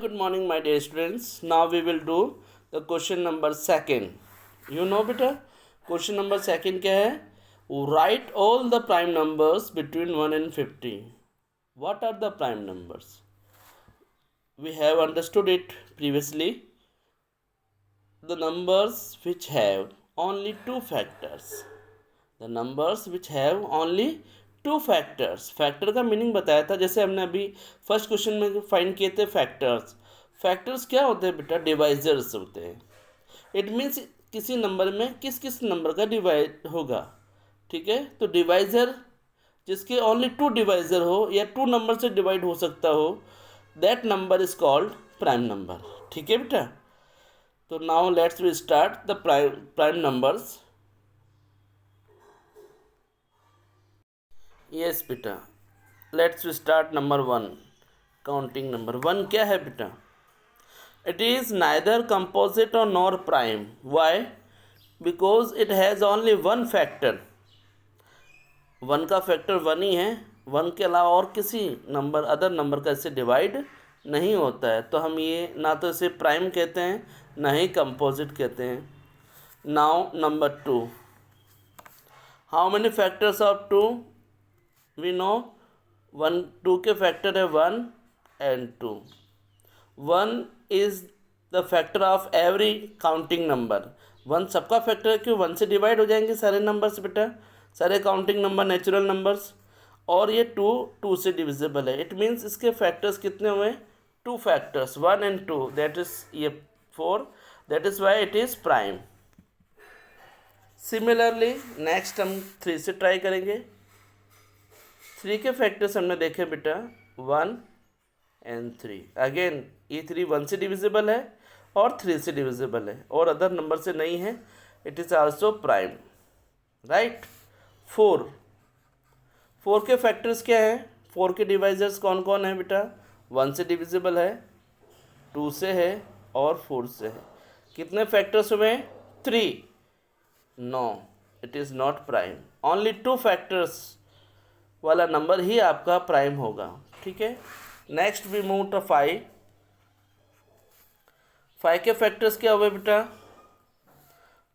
good morning, my dear students. Now we will do the question number second. You know, beta, question number second क्या है? Write all the prime numbers between 1 and 50. What are the prime numbers? We have understood it previously. The numbers which have only two factors. The numbers which have only two factors. Factor का meaning बताया था, जैसे हमने अभी first question में find किए थे factors. Factors क्या होते हैं बेटा? डिवाइजर्स होते हैं. इट मीन्स किसी नंबर में किस किस नंबर का डिवाइड होगा. ठीक है, तो डिवाइजर जिसके ओनली टू डिवाइजर हो या टू नंबर से डिवाइड हो सकता हो, that number is called prime number. ठीक है बेटा, तो now let's we start the prime numbers. Yes बेटा, let's start number one. Counting number one क्या है बेटा? इट इज़ नाइदर कंपोजिट और nor prime. Why? Because it has only one factor. One का फैक्टर वन ही है. One के अलावा और किसी नंबर अदर नंबर का इससे डिवाइड नहीं होता है, तो हम ये ना तो इसे प्राइम कहते हैं ना ही कंपोजिट कहते हैं. Now number two. How many factors of two? We know one. Two के फैक्टर है one and two. One is the factor of every counting number. One सबका फैक्टर है. क्यों? वन से डिवाइड हो जाएंगे सारे नंबर्स बेटा, सारे काउंटिंग नंबर, नेचुरल नंबर्स. और ये टू टू से डिविजिबल है. इट मीन्स इसके फैक्टर्स कितने हुए? Two factors, one and two, that is ये four. That is why it is prime. Similarly next हम थ्री से ट्राई करेंगे. थ्री के फैक्टर्स हमने देखे बेटा वन एंड थ्री. अगेन ये थ्री वन से डिविजिबल है और थ्री से डिविजिबल है और अदर नंबर से नहीं है. It is also prime. Right. Four. Four के फैक्टर्स क्या है? फोर के डिवाइजर्स कौन कौन है बेटा? वन से डिविजिबल है, टू से है और फोर से है. कितने फैक्टर्स हुए? Three. No, it is not prime. Only two factors वाला नंबर ही आपका प्राइम होगा. ठीक है. Next we move to five. Five के फैक्टर्स क्या हुए बेटा?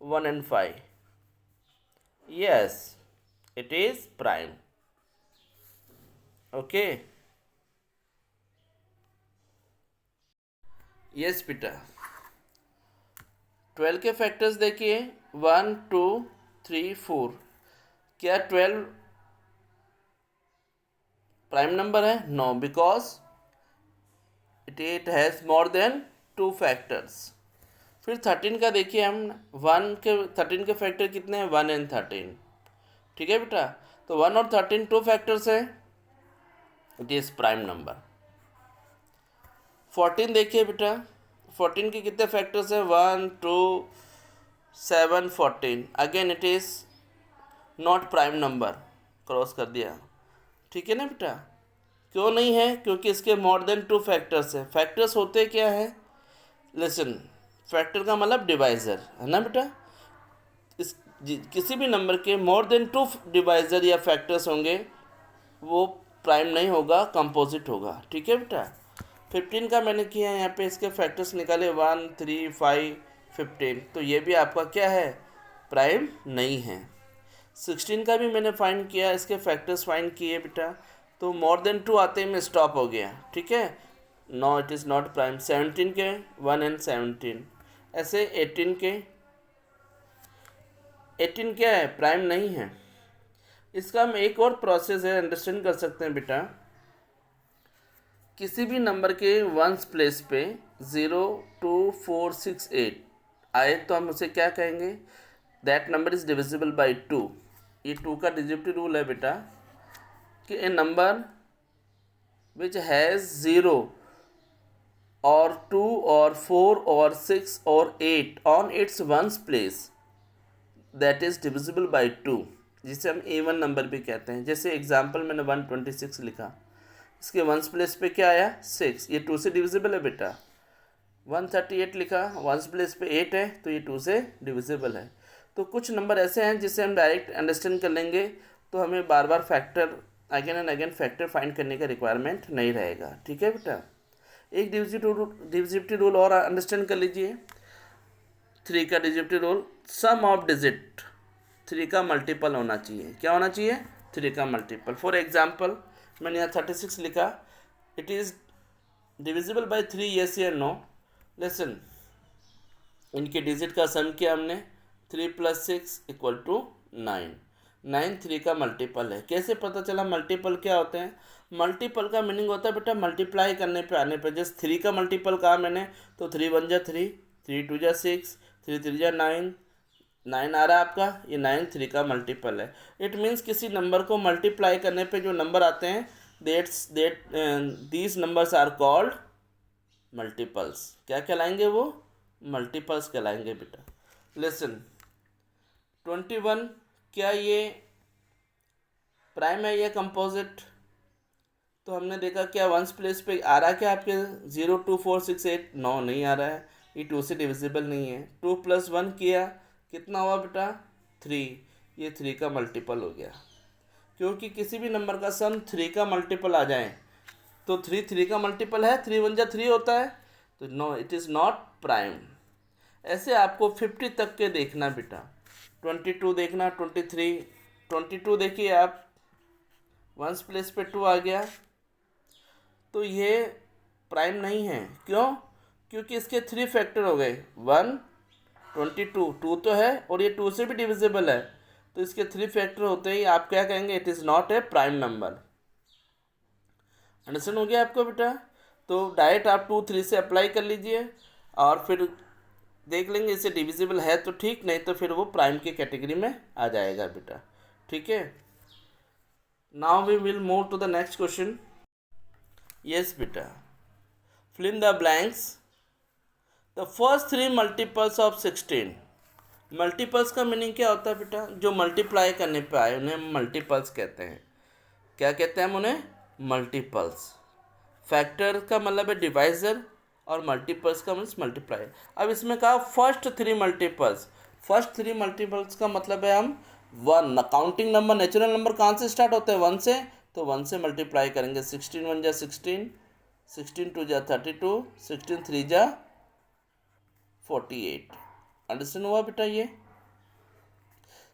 One and five. Yes, it is prime. Okay. Yes बेटा. 12 के फैक्टर्स देखिए वन टू थ्री फोर. क्या 12 प्राइम नंबर है? No, because it has more than two factors. फिर 13 का देखिए हम. वन के 13 के फैक्टर कितने हैं? One and 13. ठीक है बेटा, तो वन और 13 टू फैक्टर्स है. It is prime number. 14 देखिए बेटा. 14 के कितने फैक्टर्स हैं? One two seven 14. Again it is not prime number. Cross कर दिया. ठीक है ना बेटा. क्यों नहीं है? क्योंकि इसके मोर देन टू फैक्टर्स है. फैक्टर्स होते क्या है? लिसन, फैक्टर का मतलब डिवाइज़र है ना बेटा. इस किसी भी नंबर के मोर देन टू डिवाइज़र या फैक्टर्स होंगे वो प्राइम नहीं होगा, कंपोजिट होगा. ठीक है बेटा. 15 का मैंने किया है यहाँ पे, इसके फैक्टर्स निकाले वन थ्री फाइव 15, तो ये भी आपका क्या है? प्राइम नहीं है. 16 का भी मैंने फाइंड किया, इसके फैक्टर्स फाइंड किए बेटा, तो मोर देन टू आते ही मैं स्टॉप हो गया. ठीक है. No, it is not prime. 17 के वन एंड 17. ऐसे 18 के 18 क्या है? प्राइम नहीं है. इसका हम एक और प्रोसेस है, अंडरस्टैंड कर सकते हैं बेटा. किसी भी नंबर के वंस प्लेस पे 0 2 4 6 8 आए तो हम उसे क्या कहेंगे? That number is divisible by two. ये टू का डिजिटिव रूल है बेटा कि ए नंबर विच हैज़ 0 और 2 और 4 और 6 और 8 on it's ones place that is divisible by two, जिसे हम एवन नंबर भी कहते हैं. जैसे एग्जांपल मैंने 126 लिखा, इसके वंस प्लेस पे क्या आया? 6. ये 2 से डिविजिबल है बेटा. 138 लिखा, वंस प्लेस पे 8 है तो ये 2 से डिविजिबल है. तो कुछ नंबर ऐसे हैं जिसे हम डायरेक्ट अंडरस्टैंड कर लेंगे, तो हमें बार बार factor again and again factor find करने का रिक्वायरमेंट नहीं रहेगा. ठीक है बेटा. एक डिविजिबिलिटी रूल और अंडरस्टैंड कर लीजिए। 3 का divisibility rule, sum of digit 3 का मल्टीपल होना चाहिए। क्या होना चाहिए? 3 का मल्टीपल। फॉर एग्जाम्पल मैंने यहाँ 36 लिखा, it is divisible by 3, yes या नो। लिसन, इनके डिजिट का सम किया हमने, 3 + 6 = 9। 9 3 का मल्टीपल है। कैसे पता चला मल्टीपल क्या होते हैं? मल्टीपल का मीनिंग होता है बेटा मल्टीप्लाई करने पे आने पे। जैसे 3 का मल्टीपल कहा मैंने, तो 3 × 1 = 3, 3 × 2 = 6, 3 × 3 = 9। 9 आ रहा है आपका, ये 9 3 का मल्टीपल है। इट मीन्स किसी नंबर को मल्टीप्लाई करने पे जो नंबर आते हैं, these numbers are called multiples. क्या कहलाएंगे वो? मल्टीपल्स कहलाएंगे बेटा। लिसन, 21 क्या ये प्राइम है या कंपोजिट? तो हमने देखा क्या वंस प्लेस पे आ रहा है क्या आपके 0 2 4 6 8? नो, नहीं आ रहा है, ये 2 से डिविजिबल नहीं है। 2 + 1 किया, कितना हुआ बेटा? 3। ये 3 का मल्टीपल हो गया। क्योंकि किसी भी नंबर का सम 3 का मल्टीपल आ जाए तो 3 का मल्टीपल है, 3 × 1 = 3 होता है, तो no, it is not prime. ऐसे आपको 50 तक के देखना बेटा। 22 देखना, 23, 22 देखिए आप, वंस प्लेस पे 2 आ गया, तो ये प्राइम नहीं है। क्यों? क्योंकि इसके 3 फैक्टर हो गए, 1 22, 2 तो है और ये 2 से भी डिविजिबल है, तो इसके 3 फैक्टर होते ही आप क्या कहेंगे? It is not a prime number. Understand हो गया आपको बेटा? तो डायरेक्ट आप 2 3 से अप्लाई कर लीजिए और फिर देख लेंगे इसे डिविजिबल है तो ठीक, नहीं तो फिर वो प्राइम की कैटेगरी में आ जाएगा बेटा। ठीक है, now we will move to the next question. Yes बेटा, fill in the blanks. The first 3 multiples of 16। Multiples का मीनिंग क्या होता है बेटा? जो मल्टीप्लाई करने पे आए उन्हें मल्टीपल्स कहते हैं। क्या कहते हैं हम उन्हें? मल्टीपल्स। फैक्टर का मतलब है डिवाइजर और मल्टीपल्स का मीन्स मल्टीप्लायर। अब इसमें कहा फर्स्ट 3 मल्टीपल्स। फर्स्ट 3 मल्टीपल्स का मतलब है हम 1, काउंटिंग नंबर, नेचुरल नंबर कहाँ से स्टार्ट होते हैं? 1 से, तो 1 से मल्टीप्लाई करेंगे। 16 × 1 = 16, 16 × 2 = 32, 16 × 3 = 48। अंडरस्टैंड हुआ बेटा? ये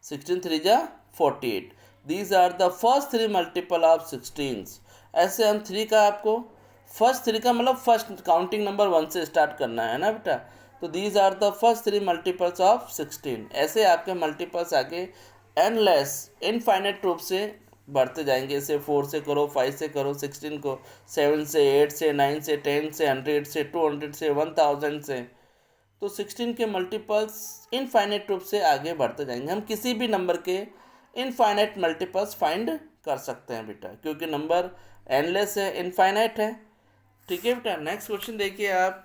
16 × 3 = 48। These are the first 3 multiple of 16। ऐसे हम 3 का आपको फर्स्ट 3 का मतलब फर्स्ट काउंटिंग नंबर 1 से स्टार्ट करना है ना बेटा। तो these are the first 3 multiples of 16। ऐसे आपके मल्टीपल्स आगे एनलेस इनफाइनाइट रूप से बढ़ते जाएंगे। इसे 4 से करो, 5 से करो, 16 को 7 से, 8 से, 9 से, 10 से, 100 से, 200 से, 1000 से। तो 16 के मल्टीपल्स इनफाइनाइट रूप से आगे बढ़ते जाएंगे। हम किसी भी नंबर के इनफाइनाइट मल्टीपल्स फाइंड कर सकते हैं बेटा, क्योंकि नंबर एनलेस है, इनफाइनाइट है। ठीक है बेटा, नेक्स्ट क्वेश्चन देखिए आप।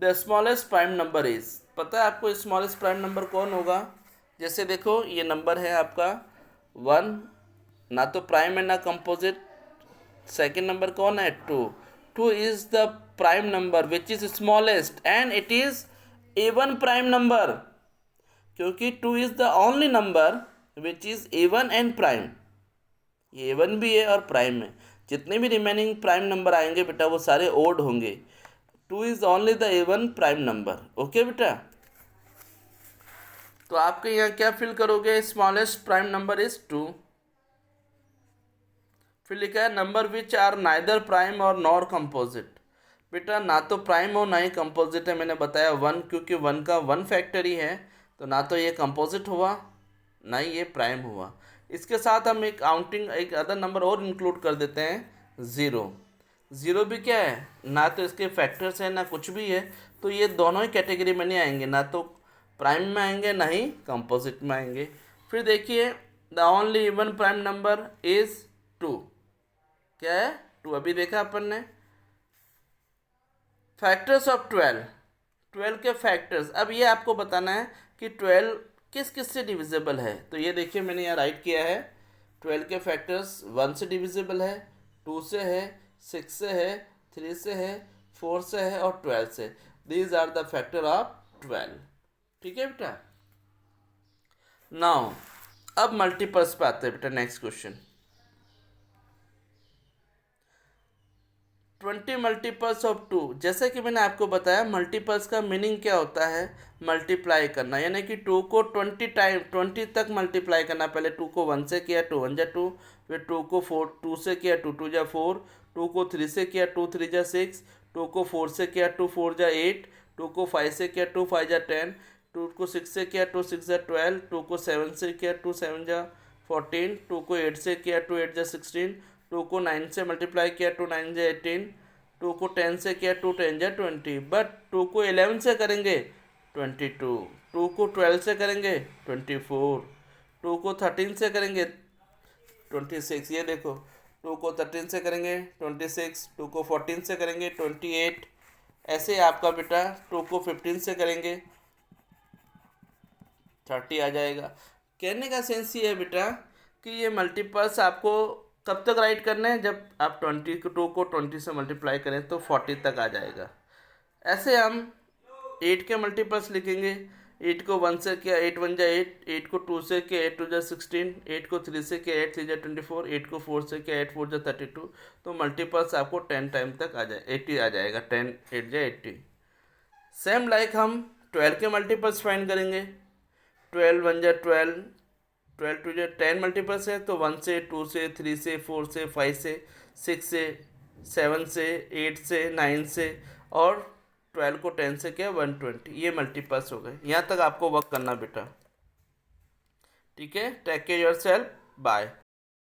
The smallest prime number is. पता है आपको स्मॉलेस्ट प्राइम नंबर कौन होगा? जैसे देखो ये नंबर है आपका 1, ना तो प्राइम है ना कंपोजिट। सेकेंड नंबर कौन है? 2। 2 is the prime number which is smallest and it is even prime number, क्योंकि 2 is the only number which is even and prime. ये इवन भी है और प्राइम है। जितने भी रिमेनिंग प्राइम नंबर आएंगे बेटा वो सारे ओड होंगे। 2 is only the even prime number. Okay बेटा, तो आपके यहाँ क्या फिल करोगे? Smallest prime number is 2। फिर लिखा है number which are neither prime और नॉर कंपोजिट। बेटा ना तो प्राइम हो ना ही कंपोजिट है। मैंने बताया 1, क्योंकि 1 का 1 फैक्टर ही है, तो ना तो ये कंपोजिट हुआ ना ही ये प्राइम हुआ। इसके साथ हम एक अदर नंबर और इंक्लूड कर देते हैं, 0। 0 भी क्या है? ना तो इसके फैक्टर्स हैं ना कुछ भी है, तो ये दोनों ही कैटेगरी में नहीं आएंगे, ना तो प्राइम में आएंगे ना ही कंपोजिट में आएंगे। फिर देखिए the only even prime number is 2। क्या है? 2 अभी देखा अपन ने। Factors of 12। 12 के फैक्टर्स, अब ये आपको बताना है कि 12 किस किस से डिविजिबल है। तो ये देखिए मैंने यहाँ राइट किया है। 12 के फैक्टर्स 1 से डिविजिबल है, 2 से है, 6 से है, 3 से है, 4 से है और 12 से। These are the factor of 12। ठीक है बेटा। नाउ अब मल्टीपल्स पे आते हैं बेटा। नेक्स्ट क्वेश्चन, 20 मल्टीपल्स ऑफ 2, जैसे कि मैंने आपको बताया मल्टीपल्स का मीनिंग क्या होता है, मल्टीप्लाई करना, यानी कि 2 को 20 तक मल्टीप्लाई करना। पहले 2 को 1 से किया, 2 1 जा 2, फिर 2 को 2 से किया, 2 2 जा 4, 2 को 3 से किया, 2 3 जा 6, 2 को 4 से किया, 2 4 जा 8, 2 को 5 से किया, 2 5 जा 10, 2 को 6 से किया, 2 6 जा 12, 2 को 7 से किया, 2 7 जा 14, 2 को 8 से किया, 2 8 जा 16, 2 को 9 से मल्टीप्लाई किया, 2 9 जा 18, 2 को 10 से किया, 2 10 जा 20, बट 2 को 11 से करेंगे 22, 2 को 12 से करेंगे 24, 2 को 13 से करेंगे 26, ये देखो 2 को 13 से करेंगे 26, 2 को 14 से करेंगे 28, ऐसे आपका बेटा 2 को 15 से करेंगे 30 आ जाएगा। कहने का सेंस ये है बेटा कि ये मल्टीपल्स आपको कब तक राइट करने हैं, जब आप 22 को 20 से मल्टीप्लाई करें तो 40 तक आ जाएगा। ऐसे हम 8 के मल्टीपल्स लिखेंगे। 8 को 1 से किया, 8 1 जा 8, 8 को 2 से किया, 8 2 जा 16, 8 को 3 से किया, 8 3 जा 24, 8 को 4 से किया, 8 4 जा 32, तो मल्टीपल्स आपको 10 टाइम तक आ जाए 80 आ जाएगा, 10 8 जा 80। सेम लाइक हम 12 के मल्टीपल्स फाइंड करेंगे। 12 1 जा 12, 12 2 जा 10 मल्टीपल्स है, तो 1 से 2 से 3 से 4 से 5 से 6 से 7 से 8 से 9 से, और 12 को 10 से क्या 120, ये मल्टीपल्स हो गए। यहाँ तक आपको वर्क करना बेटा। ठीक है, take care yourself, bye.